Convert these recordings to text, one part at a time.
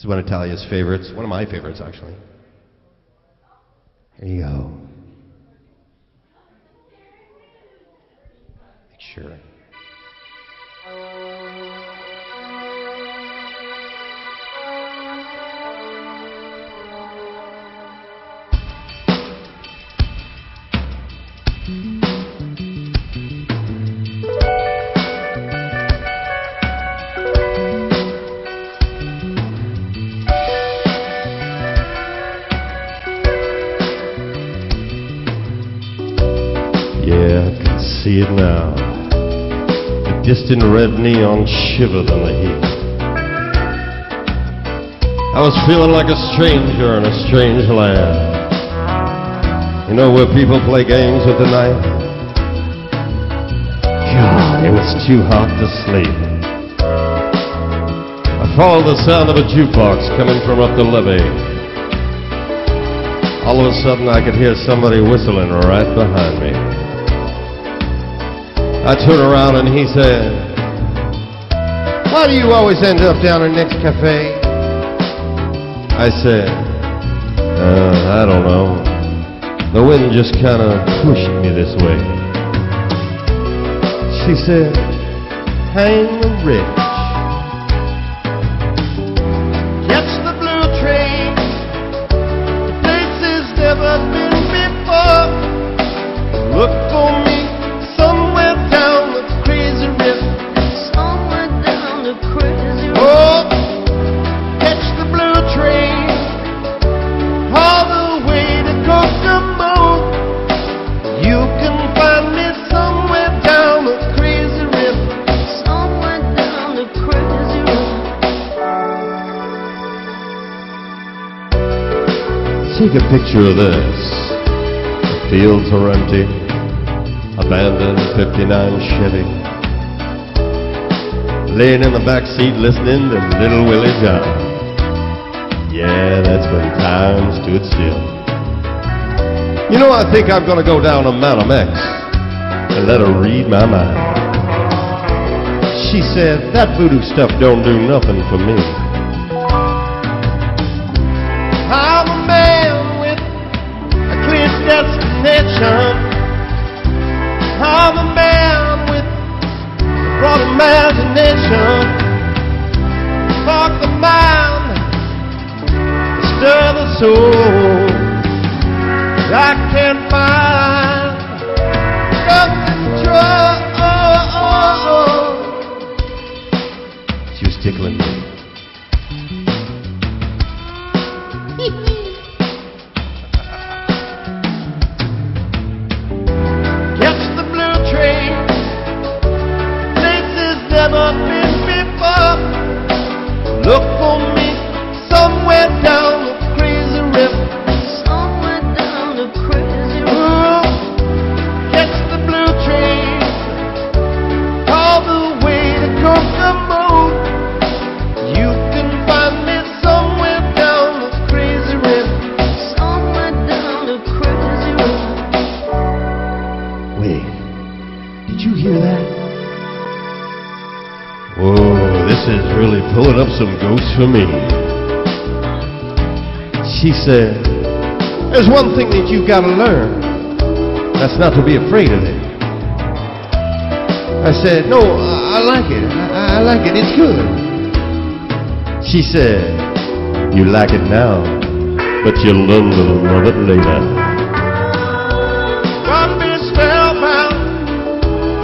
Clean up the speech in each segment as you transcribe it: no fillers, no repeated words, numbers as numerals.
This is one of Talia's favorites, one of my favorites, actually. Here you go. Make sure. Yeah, I can see it now. The distant red neon shivered in the heat. I was feeling like a stranger in a strange land. You know where people play games with the night? God, it was too hot to sleep. I followed the sound of a jukebox coming from up the levee. All of a sudden I could hear somebody whistling right behind me. I turned around and he said, "Why do you always end up down in Nick's Cafe?" I said, I don't know. The wind just kind of pushed me this way. She said, "Hang rich. Catch the blue train. Places never been before. Look for me somewhere down the crazy river. Somewhere down the crazy river. Oh, catch the blue train all the way to Kokomo. You can find me somewhere down the crazy river. Somewhere down the crazy river. Take a picture of this. The fields are empty. Abandoned 59 Chevy. Laying in the back seat listening to Little Willie John. Yeah, that's when time stood still. You know, I think I'm gonna go down to Madam X and let her read my mind. She said, "That voodoo stuff don't do nothing for me. I'm a man with a clear destination. I'm a man with a broad imagination. Spark the mind, stir the soul. I can't find self-control." She was tickling me. Catch the blue train. Places never been before. Look for me somewhere down the crazy river. Somewhere down the crazy river. Ooh, catch the blue train all the way to Kokomo. You can find me somewhere down the crazy river. Somewhere down the crazy river. Wait, did you hear that? Whoa, this is really pulling up some ghosts for me. She said, "There's one thing that you've got to learn. That's not to be afraid of it." I said, "No, I like it. I like it. It's good." She said, "You like it now, but you'll learn to love it later." Got me spellbound,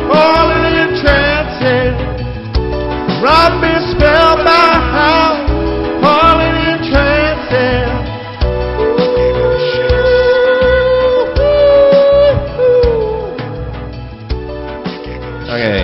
falling in trances. Got me spellbound, falling in trances. Okay.